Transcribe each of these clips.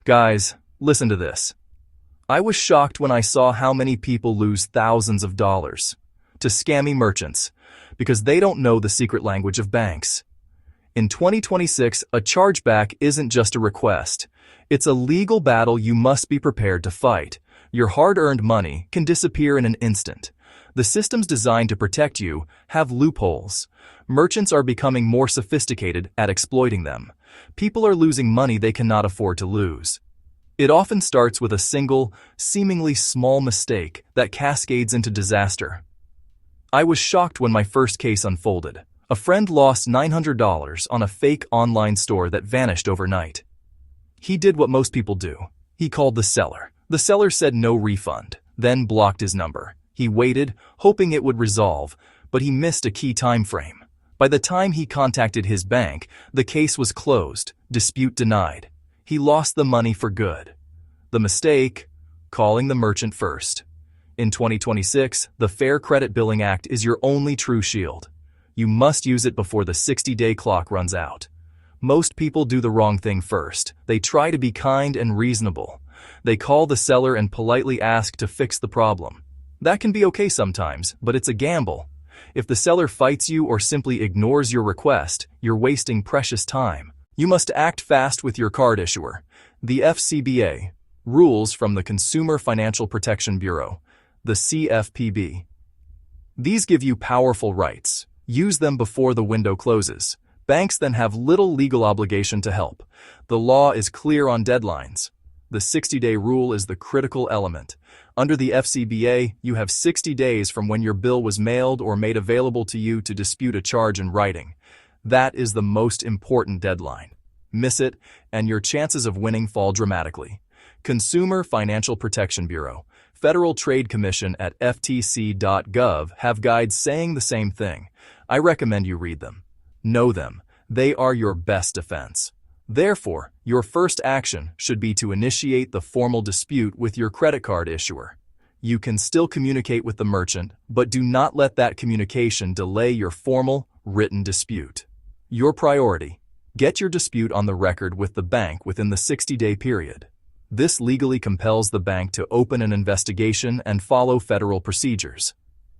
Guys, listen to this. I was shocked when I saw how many people lose thousands of dollars to scammy merchants because they don't know the secret language of banks. In 2026, a chargeback isn't just a request. It's a legal battle you must be prepared to fight. Your hard-earned money can disappear in an instant. The systems designed to protect you have loopholes. Merchants are becoming more sophisticated at exploiting them. People are losing money they cannot afford to lose. It often starts with a single, seemingly small mistake that cascades into disaster. I was shocked when my first case unfolded. A friend lost $900 on a fake online store that vanished overnight. He did what most people do. He called the seller. The seller said no refund, then blocked his number. He waited, hoping it would resolve, but he missed a key time frame. By the time he contacted his bank, the case was closed, dispute denied. He lost the money for good. The mistake? Calling the merchant first. In 2026, the Fair Credit Billing Act is your only true shield. You must use it before the 60-day clock runs out. Most people do the wrong thing first. They try to be kind and reasonable. They call the seller and politely ask to fix the problem. That can be okay sometimes, but it's a gamble. If the seller fights you or simply ignores your request, you're wasting precious time. You must act fast with your card issuer. The FCBA, rules from the Consumer Financial Protection Bureau, the CFPB. These give you powerful rights. Use them before the window closes. Banks then have little legal obligation to help. The law is clear on deadlines. The 60-day rule is the critical element. Under the FCBA, you have 60 days from when your bill was mailed or made available to you to dispute a charge in writing. That is the most important deadline. Miss it, and your chances of winning fall dramatically. Consumer Financial Protection Bureau, Federal Trade Commission at ftc.gov have guides saying the same thing. I recommend you read them. Know them. They are your best defense. Therefore, your first action should be to initiate the formal dispute with your credit card issuer. You can still communicate with the merchant, but do not let that communication delay your formal, written dispute. Your priority: get your dispute on the record with the bank within the 60-day period. This legally compels the bank to open an investigation and follow federal procedures.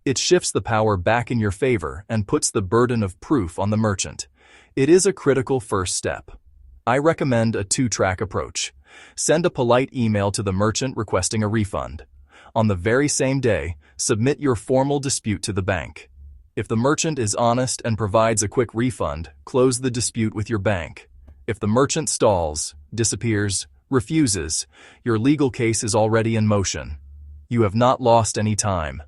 It shifts the power back in your favor and puts the burden of proof on the merchant. It is a critical first step. I recommend a two-track approach. Send a polite email to the merchant requesting a refund. On the very same day, submit your formal dispute to the bank. If the merchant is honest and provides a quick refund, close the dispute with your bank. If the merchant stalls, disappears, refuses, your legal case is already in motion. You have not lost any time.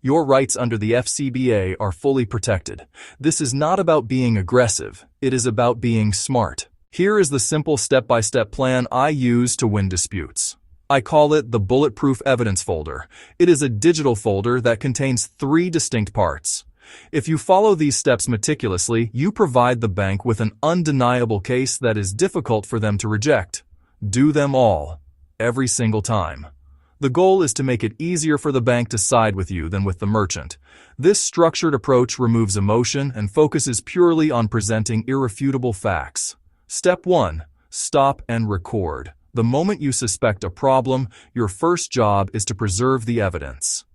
Your rights under the FCBA are fully protected. This is not about being aggressive. It is about being smart. Here is the simple step-by-step plan I use to win disputes. I call it the Bulletproof Evidence Folder. It is a digital folder that contains 3 distinct parts. If you follow these steps meticulously, you provide the bank with an undeniable case that is difficult for them to reject. Do them all, every single time. The goal is to make it easier for the bank to side with you than with the merchant. This structured approach removes emotion and focuses purely on presenting irrefutable facts. Step 1. Stop and record. The moment you suspect a problem, your first job is to preserve the evidence.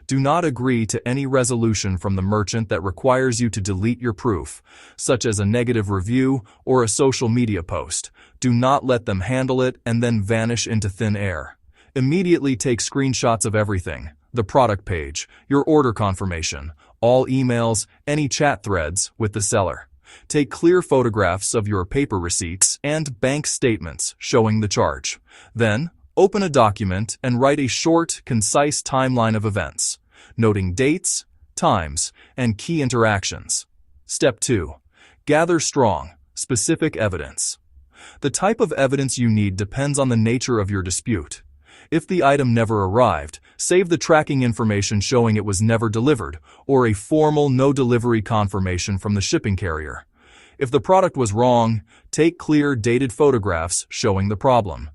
Do not agree to any resolution from the merchant that requires you to delete your proof, such as a negative review or a social media post. Do not let them handle it and then vanish into thin air. Immediately take screenshots of everything: the product page, your order confirmation, all emails, any chat threads with the seller. Take clear photographs of your paper receipts and bank statements showing the charge. Then, open a document and write a short, concise timeline of events, noting dates, times, and key interactions. Step 2. Gather strong, specific evidence. The type of evidence you need depends on the nature of your dispute. If the item never arrived, save the tracking information showing it was never delivered, or a formal no-delivery confirmation from the shipping carrier. If the product was wrong, take clear, dated photographs showing the problem.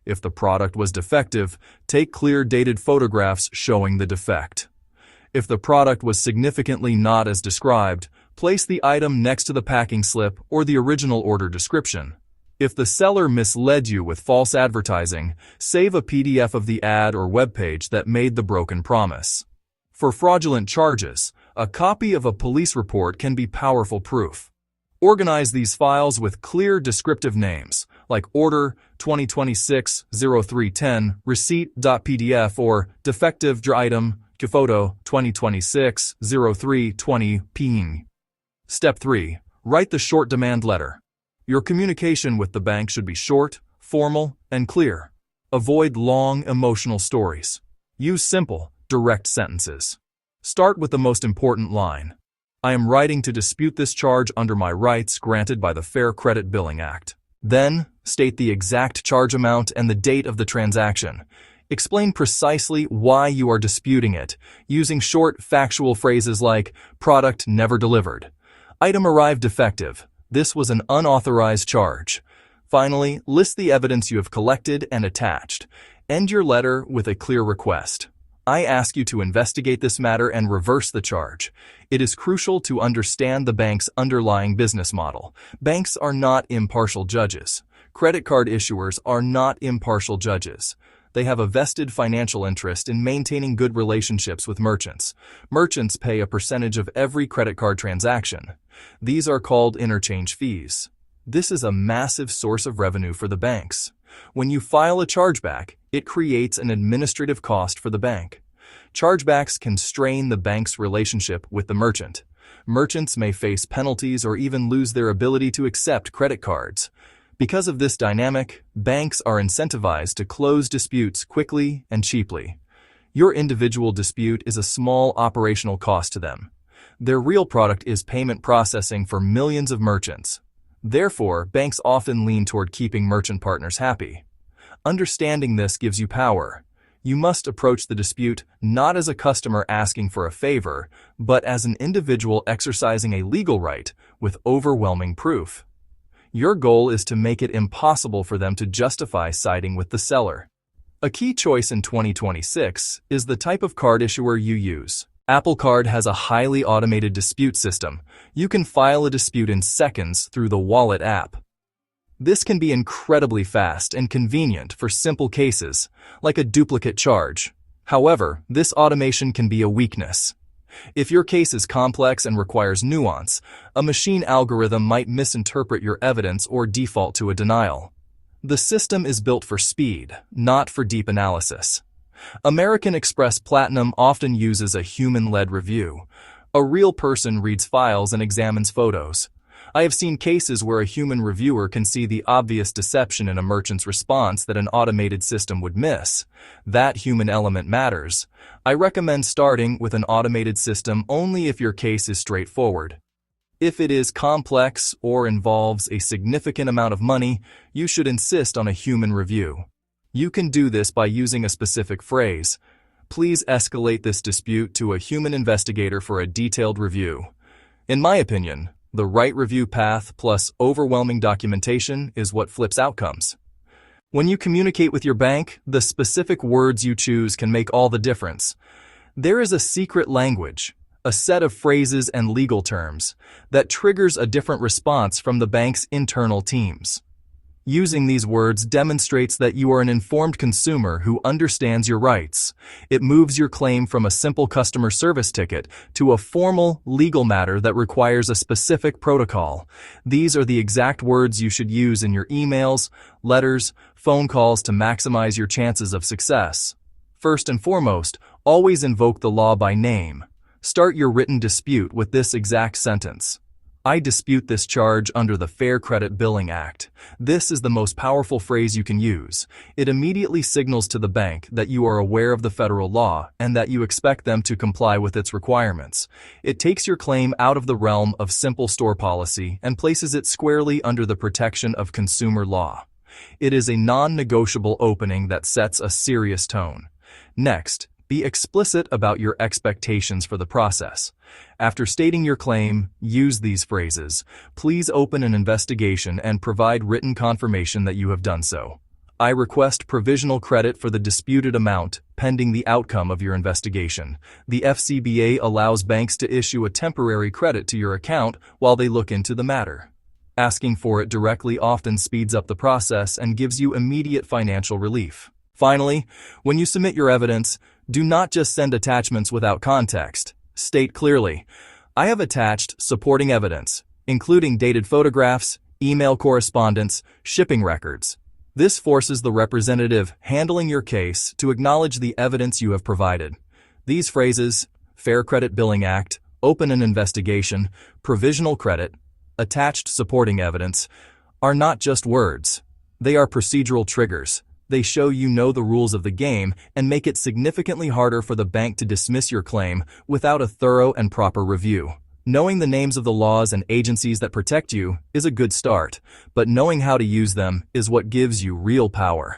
If the product was defective, take clear, dated photographs showing the defect. If the product was significantly not as described, place the item next to the packing slip or the original order description. If the seller misled you with false advertising, save a PDF of the ad or webpage that made the broken promise. For fraudulent charges, a copy of a police report can be powerful proof. Organize these files with clear descriptive names, like Order 2026-0310, Receipt.pdf, or Defective Item, Photo 2026-0320, ping. Step 3. Write the short demand letter. Your communication with the bank should be short, formal, and clear. Avoid long, emotional stories. Use simple, direct sentences. Start with the most important line. I am writing to dispute this charge under my rights granted by the Fair Credit Billing Act. Then, state the exact charge amount and the date of the transaction. Explain precisely why you are disputing it, using short, factual phrases like, product never delivered. Item arrived defective. This was an unauthorized charge. Finally, list the evidence you have collected and attached. End your letter with a clear request. I ask you to investigate this matter and reverse the charge. It is crucial to understand the bank's underlying business model. Banks are not impartial judges. Credit card issuers are not impartial judges. They have a vested financial interest in maintaining good relationships with merchants. Merchants pay a percentage of every credit card transaction. These are called interchange fees. This is a massive source of revenue for the banks. When you file a chargeback, it creates an administrative cost for the bank. Chargebacks can strain the bank's relationship with the merchant. Merchants may face penalties or even lose their ability to accept credit cards. Because of this dynamic, banks are incentivized to close disputes quickly and cheaply. Your individual dispute is a small operational cost to them. Their real product is payment processing for millions of merchants. Therefore, banks often lean toward keeping merchant partners happy. Understanding this gives you power. You must approach the dispute not as a customer asking for a favor, but as an individual exercising a legal right with overwhelming proof. Your goal is to make it impossible for them to justify siding with the seller. A key choice in 2026 is the type of card issuer you use. Apple Card has a highly automated dispute system. You can file a dispute in seconds through the Wallet app. This can be incredibly fast and convenient for simple cases, like a duplicate charge. However, this automation can be a weakness. If your case is complex and requires nuance, a machine algorithm might misinterpret your evidence or default to a denial. The system is built for speed, not for deep analysis. American Express Platinum often uses a human-led review. A real person reads files and examines photos. I have seen cases where a human reviewer can see the obvious deception in a merchant's response that an automated system would miss. That human element matters. I recommend starting with an automated system only if your case is straightforward. If it is complex or involves a significant amount of money, you should insist on a human review. You can do this by using a specific phrase. Please escalate this dispute to a human investigator for a detailed review. In my opinion, the right review path plus overwhelming documentation is what flips outcomes. When you communicate with your bank, the specific words you choose can make all the difference. There is a secret language, a set of phrases and legal terms, that triggers a different response from the bank's internal teams. Using these words demonstrates that you are an informed consumer who understands your rights. It moves your claim from a simple customer service ticket to a formal legal matter that requires a specific protocol. These are the exact words you should use in your emails, letters, phone calls to maximize your chances of success. First and foremost, always invoke the law by name. Start your written dispute with this exact sentence. I dispute this charge under the Fair Credit Billing Act. This is the most powerful phrase you can use. It immediately signals to the bank that you are aware of the federal law and that you expect them to comply with its requirements. It takes your claim out of the realm of simple store policy and places it squarely under the protection of consumer law. It is a non-negotiable opening that sets a serious tone. Next, be explicit about your expectations for the process. After stating your claim, use these phrases. Please open an investigation and provide written confirmation that you have done so. I request provisional credit for the disputed amount pending the outcome of your investigation. The FCBA allows banks to issue a temporary credit to your account while they look into the matter. Asking for it directly often speeds up the process and gives you immediate financial relief. Finally, when you submit your evidence, do not just send attachments without context. State clearly, "I have attached supporting evidence, including dated photographs, email correspondence, shipping records." This forces the representative handling your case to acknowledge the evidence you have provided. These phrases, Fair Credit Billing Act, open an investigation, provisional credit, attached supporting evidence, are not just words. They are procedural triggers. They show you know the rules of the game and make it significantly harder for the bank to dismiss your claim without a thorough and proper review. Knowing the names of the laws and agencies that protect you is a good start, but knowing how to use them is what gives you real power.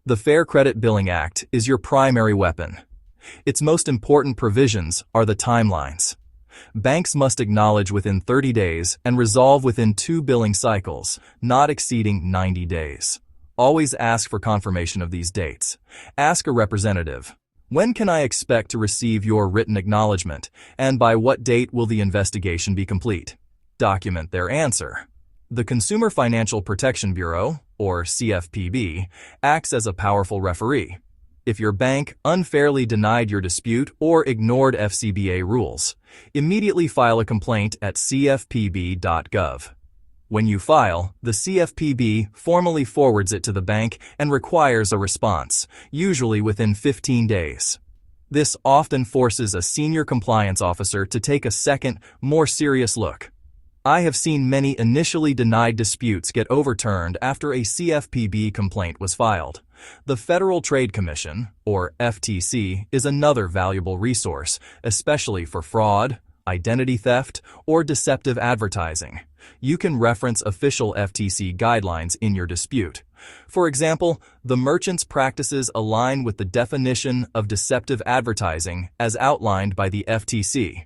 The Fair Credit Billing Act is your primary weapon. Its most important provisions are the timelines. Banks must acknowledge within 30 days and resolve within 2 billing cycles, not exceeding 90 days. Always ask for confirmation of these dates. Ask a representative, "When can I expect to receive your written acknowledgement, and by what date will the investigation be complete?" Document their answer. The Consumer Financial Protection Bureau, or CFPB, acts as a powerful referee. If your bank unfairly denied your dispute or ignored FCBA rules, immediately file a complaint at cfpb.gov. When you file, the CFPB formally forwards it to the bank and requires a response, usually within 15 days. This often forces a senior compliance officer to take a second, more serious look. I have seen many initially denied disputes get overturned after a CFPB complaint was filed. The Federal Trade Commission, or FTC, is another valuable resource, especially for fraud, identity theft, or deceptive advertising. You can reference official FTC guidelines in your dispute. For example, the merchant's practices align with the definition of deceptive advertising as outlined by the FTC.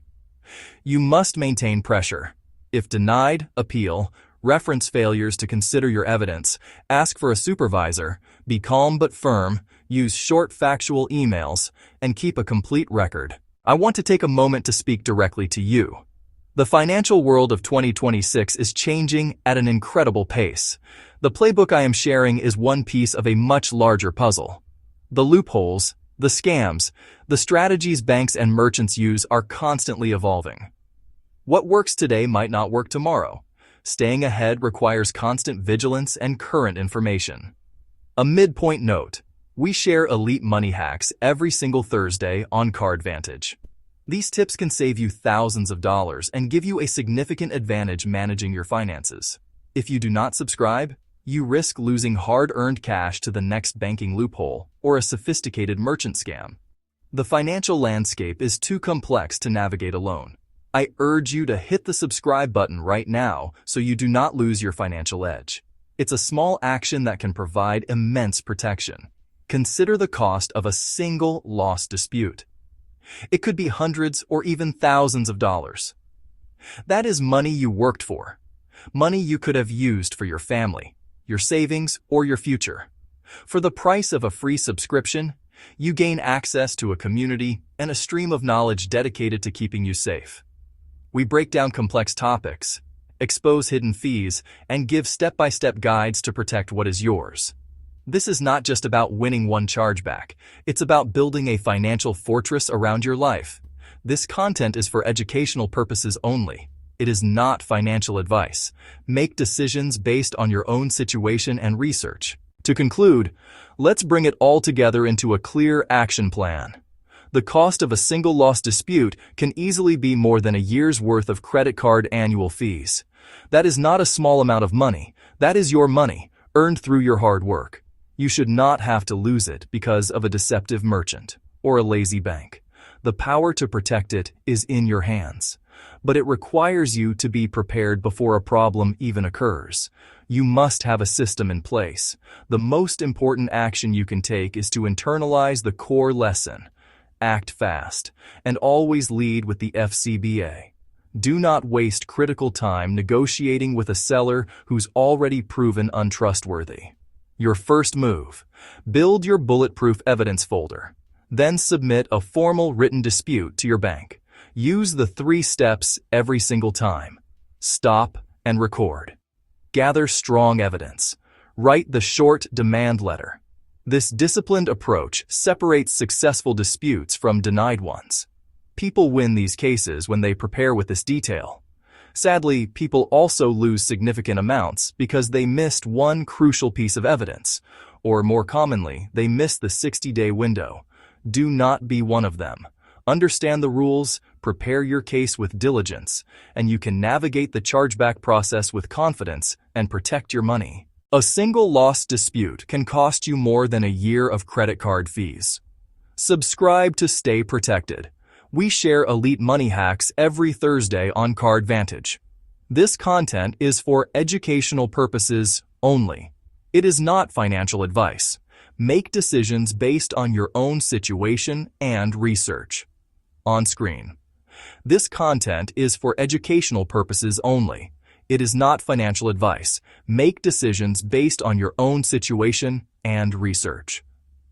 You must maintain pressure. If denied, appeal, reference failures to consider your evidence, ask for a supervisor, be calm but firm, use short factual emails, and keep a complete record. I want to take a moment to speak directly to you. The financial world of 2026 is changing at an incredible pace. The playbook I am sharing is one piece of a much larger puzzle. The loopholes, the scams, the strategies banks and merchants use are constantly evolving. What works today might not work tomorrow. Staying ahead requires constant vigilance and current information. A midpoint note: we share elite money hacks every single Thursday on CardVantage. These tips can save you thousands of dollars and give you a significant advantage managing your finances. If you do not subscribe, you risk losing hard-earned cash to the next banking loophole or a sophisticated merchant scam. The financial landscape is too complex to navigate alone. I urge you to hit the subscribe button right now so you do not lose your financial edge. It's a small action that can provide immense protection. Consider the cost of a single lost dispute. It could be hundreds or even thousands of dollars. That is money you worked for, money you could have used for your family, your savings, or your future. For the price of a free subscription, you gain access to a community and a stream of knowledge dedicated to keeping you safe. We break down complex topics, expose hidden fees, and give step-by-step guides to protect what is yours. This is not just about winning one chargeback. It's about building a financial fortress around your life. This content is for educational purposes only. It is not financial advice. Make decisions based on your own situation and research. To conclude, let's bring it all together into a clear action plan. The cost of a single lost dispute can easily be more than a year's worth of credit card annual fees. That is not a small amount of money. That is your money, earned through your hard work. You should not have to lose it because of a deceptive merchant or a lazy bank. The power to protect it is in your hands, but it requires you to be prepared before a problem even occurs. You must have a system in place. The most important action you can take is to internalize the core lesson. Act fast, and always lead with the FCBA. Do not waste critical time negotiating with a seller who's already proven untrustworthy. Your first move: build your Bulletproof evidence folder. Then submit a formal written dispute to your bank. Use the 3 steps every single time. Stop, and record. Gather strong evidence. Write the short demand letter. This disciplined approach separates successful disputes from denied ones. People win these cases when they prepare with this detail. Sadly, people also lose significant amounts because they missed one crucial piece of evidence, or more commonly, they missed the 60-day window. Do not be one of them. Understand the rules, prepare your case with diligence, and you can navigate the chargeback process with confidence and protect your money. A single loss dispute can cost you more than a year of credit card fees. Subscribe to stay protected. We share elite money hacks every Thursday on CardVantage. This content is for educational purposes only. It is not financial advice. Make decisions based on your own situation and research. On screen. This content is for educational purposes only. It is not financial advice. Make decisions based on your own situation and research.